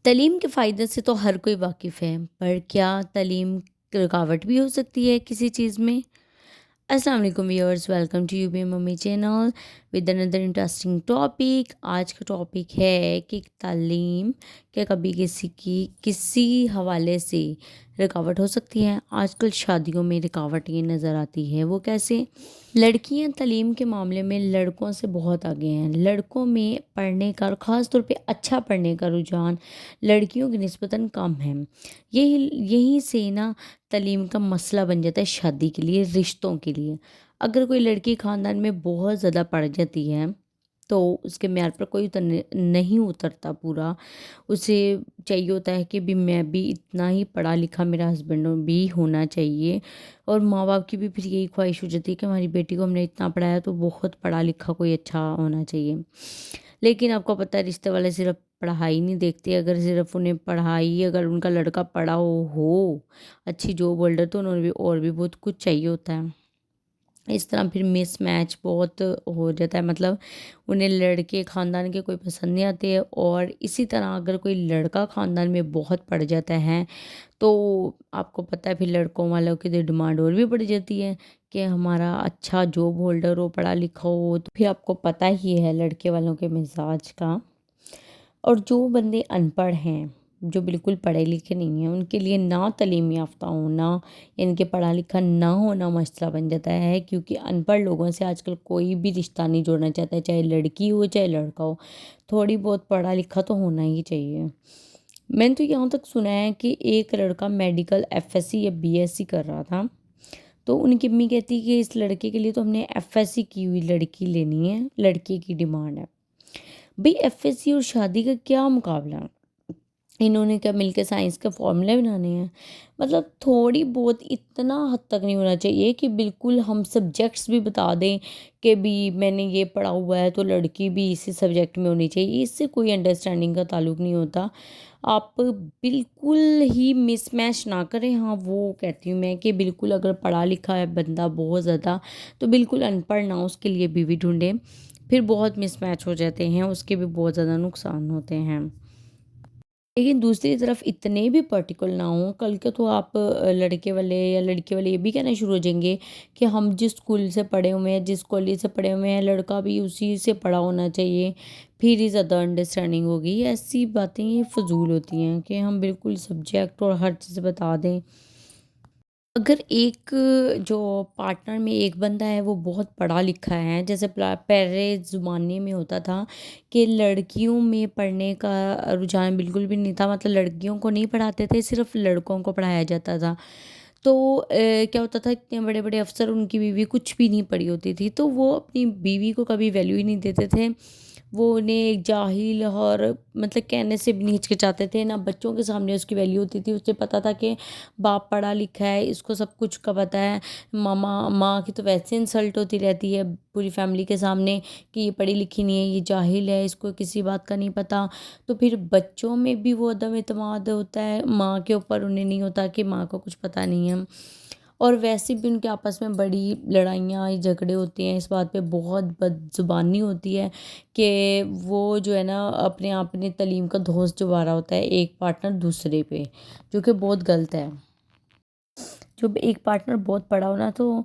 تعلیم کے فائدے سے تو ہر کوئی واقف ہے، پر کیا تعلیم رکاوٹ بھی ہو سکتی ہے کسی چیز میں؟ السلام علیکم viewers, welcome to U B mummy channel with another interesting topic. آج کا ٹاپک ہے کہ تعلیم کیا کبھی کسی حوالے سے رکاوٹ ہو سکتی ہے؟ آج کل شادیوں میں رکاوٹ یہ نظر آتی ہے، وہ کیسے؟ لڑکیاں تعلیم کے معاملے میں لڑکوں سے بہت آگے ہیں۔ لڑکوں میں پڑھنے کا اور خاص طور پہ اچھا پڑھنے کا رجحان لڑکیوں کی نسبتاً کم ہے۔ یہیں سے نا تعلیم کا مسئلہ بن جاتا ہے شادی کے لیے، رشتوں کے لیے۔ اگر کوئی لڑکی خاندان میں بہت زیادہ پڑھ جاتی ہے تو اس کے معیار پر کوئی نہیں اترتا پورا۔ اسے چاہیے ہوتا ہے کہ میں بھی اتنا ہی پڑھا لکھا میرا ہسبینڈ بھی ہونا چاہیے، اور ماں باپ کی بھی پھر یہی خواہش ہو جاتی ہے کہ ہماری بیٹی کو ہم نے اتنا پڑھایا تو بہت پڑھا لکھا کوئی اچھا ہونا چاہیے۔ لیکن آپ کو پتہ ہے رشتے والے صرف پڑھائی نہیں دیکھتے، اگر صرف انہیں پڑھائی، اگر ان کا لڑکا پڑھا ہو اچھی جاب ہولڈر، تو انہوں نے بھی اور بھی بہت کچھ چاہیے ہوتا ہے۔ اس طرح پھر مس میچ بہت ہو جاتا ہے، مطلب انہیں لڑکے خاندان کے کوئی پسند نہیں آتے، اور اسی طرح اگر کوئی لڑکا خاندان میں بہت پڑھ جاتا ہے تو آپ کو پتہ ہے پھر لڑکوں والوں کی تو ڈیمانڈ اور بھی بڑھ جاتی ہے کہ ہمارا اچھا جاب ہولڈر ہو، پڑھا لکھا ہو۔ تو پھر آپ کو پتہ ہی ہے لڑکے والوں کے مزاج کا۔ اور جو بندے ان پڑھ ہیں، جو بالکل پڑھے لکھے نہیں ہیں، ان کے لیے نہ تعلیم یافتہ ہونا، ان کے پڑھا لکھا نہ ہونا مسئلہ بن جاتا ہے، کیونکہ ان پڑھ لوگوں سے آج کل کوئی بھی رشتہ نہیں جوڑنا چاہتا ہے، چاہے لڑکی ہو چاہے لڑکا ہو، تھوڑی بہت پڑھا لکھا تو ہونا ہی چاہیے۔ میں نے تو یہاں تک سنا ہے کہ ایک لڑکا میڈیکل ایف ایس سی یا بی ایس سی کر رہا تھا، تو ان کی امی کہتی کہ اس لڑکے کے لیے تو ہم نے ایف ایس سی کی ہوئی لڑکی لینی ہے، لڑکی کی ڈیمانڈ ہے۔ بھئی ایف ایس سی اور شادی کا کیا مقابلہ؟ انہوں نے کیا مل کے سائنس کے فارمولے بنانے ہیں؟ مطلب تھوڑی بہت اتنا حد تک نہیں ہونا چاہیے کہ بالکل ہم سبجیکٹس بھی بتا دیں کہ بھی میں نے یہ پڑھا ہوا ہے تو لڑکی بھی اسی سبجیکٹ میں ہونی چاہیے۔ اس سے کوئی انڈرسٹینڈنگ کا تعلق نہیں ہوتا۔ آپ بالکل ہی مس میچ نہ کریں۔ ہاں وہ کہتی ہوں میں کہ بالکل اگر پڑھا لکھا ہے بندہ بہت زیادہ تو بالکل ان پڑھ نہ اس کے لیے بیوی ڈھونڈیں، پھر بہت مس میچ ہو جاتے ہیں، اس کے بھی بہت زیادہ نقصان ہوتے ہیں۔ لیکن دوسری طرف اتنے بھی پرٹیکول نہ ہوں، کل کے تو آپ لڑکے والے یا لڑکے والے یہ بھی کہنا شروع ہو جائیں گے کہ ہم جس اسکول سے پڑھے ہوئے ہیں، جس کالج سے پڑھے ہوئے ہیں، لڑکا بھی اسی سے پڑھا ہونا چاہیے، پھر ہی زیادہ انڈرسٹینڈنگ ہوگی۔ ایسی باتیں یہ فضول ہوتی ہیں کہ ہم بالکل سبجیکٹ اور ہر چیز بتا دیں۔ اگر ایک جو پارٹنر میں ایک بندہ ہے وہ بہت پڑھا لکھا ہے، جیسے پہلے زمانے میں ہوتا تھا کہ لڑکیوں میں پڑھنے کا رجحان بالکل بھی نہیں تھا، مطلب لڑکیوں کو نہیں پڑھاتے تھے، صرف لڑکوں کو پڑھایا جاتا تھا۔ تو کیا ہوتا تھا، اتنے بڑے بڑے افسر، ان کی بیوی کچھ بھی نہیں پڑھی ہوتی تھی، تو وہ اپنی بیوی کو کبھی ویلیو ہی نہیں دیتے تھے۔ وہ انہیں ایک جاہل اور مطلب کہنے سے بھی نہیں ہچکچاتے تھے، نہ بچوں کے سامنے اس کی ویلیو ہوتی تھی۔ اسے پتہ تھا کہ باپ پڑھا لکھا ہے، اس کو سب کچھ کا پتہ ہے۔ ماں کی تو ویسے انسلٹ ہوتی رہتی ہے پوری فیملی کے سامنے کہ یہ پڑھی لکھی نہیں ہے، یہ جاہل ہے، اس کو کسی بات کا نہیں پتہ۔ تو پھر بچوں میں بھی وہ عدم اعتماد ہوتا ہے ماں کے اوپر، انہیں نہیں ہوتا کہ ماں کو کچھ پتہ نہیں ہے، اور ویسے بھی ان کے آپس میں بڑی لڑائیاں جھگڑے ہوتے ہیں، اس بات پہ بہت بد زبانی ہوتی ہے کہ وہ جو ہے نا اپنے آپ نے تعلیم کا دھوس جبا رہا ہوتا ہے ایک پارٹنر دوسرے پہ، جو کہ بہت غلط ہے۔ جب ایک پارٹنر بہت پڑھا ہو نا تو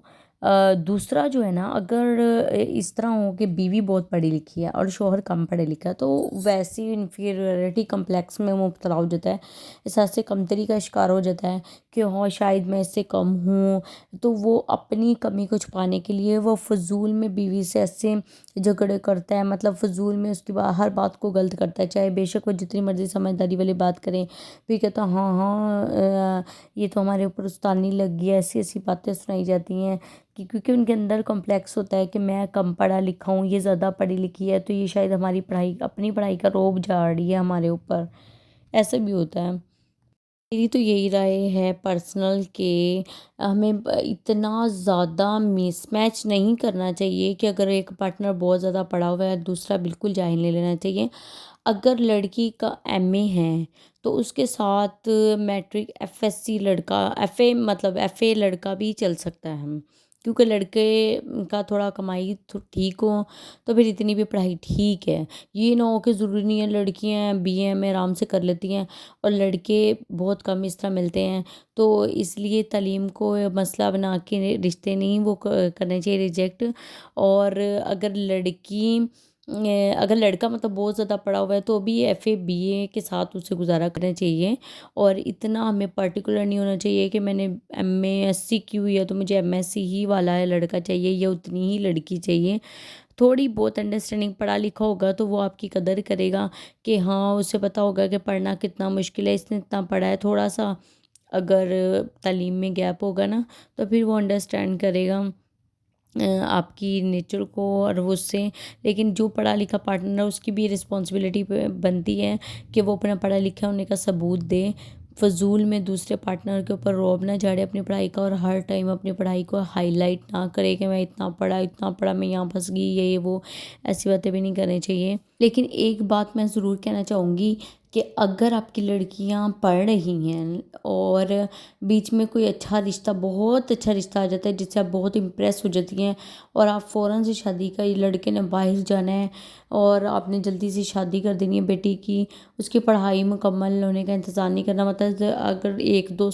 دوسرا جو ہے نا اگر اس طرح ہو کہ بیوی بہت پڑھی لکھی ہے اور شوہر کم پڑھے لکھا ہے، تو ویسی انفیریورٹی کمپلیکس میں مبتلا ہو جاتا ہے، احساس سے کمتری کا شکار ہو جاتا ہے کہ ہاں شاید میں اس سے کم ہوں۔ تو وہ اپنی کمی کو چھپانے کے لیے وہ فضول میں بیوی سے ایسے جھگڑے کرتا ہے، مطلب فضول میں اس کی ہر بات کو غلط کرتا ہے، چاہے بے شک وہ جتنی مرضی سمجھداری والی بات کریں، پھر کہتا ہاں ہاں یہ تو ہمارے اوپر استانی لگ گئی ہے، ایسی ایسی باتیں سنائی جاتی ہیں کیونکہ ان کے اندر کمپلیکس ہوتا ہے کہ میں کم پڑھا لکھا ہوں، یہ زیادہ پڑھی لکھی ہے، تو یہ شاید ہماری اپنی پڑھائی کا روب جھاڑ رہی ہے ہمارے اوپر، ایسا بھی ہوتا ہے۔ میری تو یہی رائے ہے پرسنل کہ ہمیں اتنا زیادہ مس میچ نہیں کرنا چاہیے کہ اگر ایک پارٹنر بہت زیادہ پڑھا ہوا ہے دوسرا بالکل جاہل نہیں لینا چاہیے۔ اگر لڑکی کا ایم اے ہے تو اس کے ساتھ میٹرک ایف ایس سی لڑکا، ایف اے لڑکا بھی چل سکتا ہے، کیونکہ لڑکے کا تھوڑا کمائی ٹھیک ہو تو پھر اتنی بھی پڑھائی ٹھیک ہے. یہ نہ ہو کہ ضروری نہیں ہے لڑکیاں بی اے میں آرام سے کر لیتی ہیں اور لڑکے بہت کم اس طرح ملتے ہیں. تو اس لیے تعلیم کو مسئلہ بنا کے رشتے نہیں وہ کرنے چاہیے ریجیکٹ. اور اگر لڑکا مطلب بہت زیادہ پڑھا ہوا ہے تو بھی ایف اے بی اے کے ساتھ اسے گزارا کرنا چاہیے. اور اتنا ہمیں پرٹیکولر نہیں ہونا چاہیے کہ میں نے ایم اے ایس سی کی ہوئی ہے تو مجھے ایم ایس سی ہی والا ہے لڑکا چاہیے یا اتنی ہی لڑکی چاہیے. تھوڑی بہت انڈرسٹینڈنگ پڑھا لکھا ہوگا تو وہ آپ کی قدر کرے گا کہ ہاں اسے پتہ ہوگا کہ پڑھنا کتنا مشکل ہے، اس نے اتنا پڑھا ہے. تھوڑا سا اگر تعلیم میں گیپ ہوگا نا تو پھر وہ انڈرسٹینڈ کرے گا آپ کی نیچر کو اور وہ اس سے. لیکن جو پڑھا لکھا پارٹنر ہے اس کی بھی رسپانسبلٹی بنتی ہے کہ وہ اپنا پڑھا لکھا ہونے کا ثبوت دے، فضول میں دوسرے پارٹنر کے اوپر روب نہ جھاڑے اپنی پڑھائی کا، اور ہر ٹائم اپنی پڑھائی کو ہائی لائٹ نہ کرے کہ میں اتنا پڑھا میں یہاں پھنس گئی یہ وہ. ایسی باتیں بھی نہیں کرنی چاہیے. لیکن ایک بات میں ضرور کہنا چاہوں گی کہ اگر آپ کی لڑکیاں پڑھ رہی ہیں اور بیچ میں کوئی اچھا رشتہ، بہت اچھا رشتہ آ جاتا ہے جس سے آپ بہت امپریس ہو جاتی ہیں اور آپ فوراً سے شادی کا، یہ لڑکے نے باہر جانا ہے اور آپ نے جلدی سے شادی کر دینی ہے بیٹی کی، اس کی پڑھائی مکمل ہونے کا انتظار نہیں کرنا. مطلب اگر 1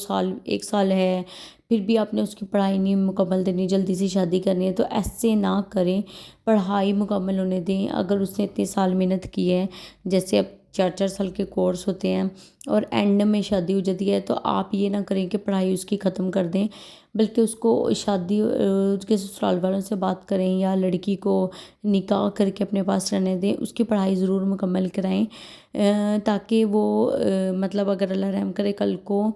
سال ہے پھر بھی آپ نے اس کی پڑھائی نہیں مکمل دینی، جلدی سے شادی کرنی ہے، تو ایسے نہ کریں. پڑھائی مکمل ہونے دیں. اگر اس نے اتنے سال محنت کی ہے، جیسے اب 4 4 سال کے کورس ہوتے ہیں اور اینڈ میں شادی ہو جاتی ہے، تو آپ یہ نہ کریں کہ پڑھائی اس کی ختم کر دیں، بلکہ اس کو شادی اس کے سسرال والوں سے بات کریں یا لڑکی کو نکاح کر کے اپنے پاس رہنے دیں. اس کی پڑھائی ضرور مکمل کرائیں تاکہ وہ مطلب اگر اللہ رحم کرے کل کو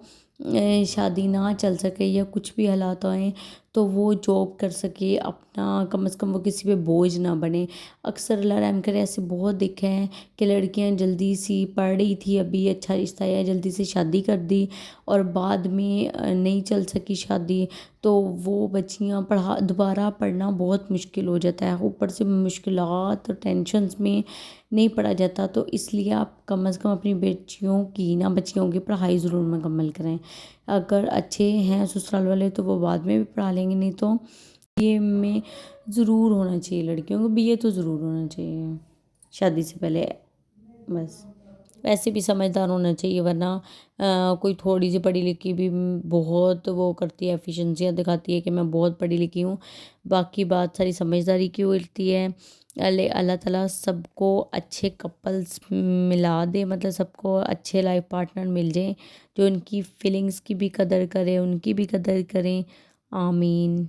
شادی نہ چل سکے یا کچھ بھی حالات آئیں تو وہ جاب کر سکے اپنا، کم از کم وہ کسی پہ بوجھ نہ بنے. اکثر اللہ رحم کرے ایسے بہت دیکھے ہیں کہ لڑکیاں جلدی سی پڑھ رہی تھی، ابھی اچھا رشتہ آیا جلدی سے شادی کر دی اور بعد میں نہیں چل سکی شادی تو وہ بچیاں دوبارہ پڑھنا بہت مشکل ہو جاتا ہے. اوپر سے مشکلات اور ٹینشنز میں نہیں پڑھا جاتا. تو اس لیے آپ کم از کم اپنی بچیوں کی پڑھائی ضرور مکمل کریں. اگر اچھے ہیں سسرال والے تو وہ بعد میں بھی پڑھا لیں گے، نہیں تو یہ میں ضرور ہونا چاہیے لڑکیوں کو، بی اے تو ضرور ہونا چاہیے شادی سے پہلے. بس ویسے بھی سمجھدار ہونا چاہیے، ورنہ کوئی تھوڑی سی پڑھی لکھی بھی بہت وہ کرتی ہے، ایفیشنسیاں دکھاتی ہے کہ میں بہت پڑھی لکھی ہوں، باقی بات ساری سمجھداری کی ہوتی ہے. اللہ تعالیٰ سب کو اچھے کپلز ملا دے، مطلب سب کو اچھے لائف پارٹنر مل جائیں جو ان کی فیلنگز کی بھی قدر کرے، ان کی بھی قدر کریں. آمین.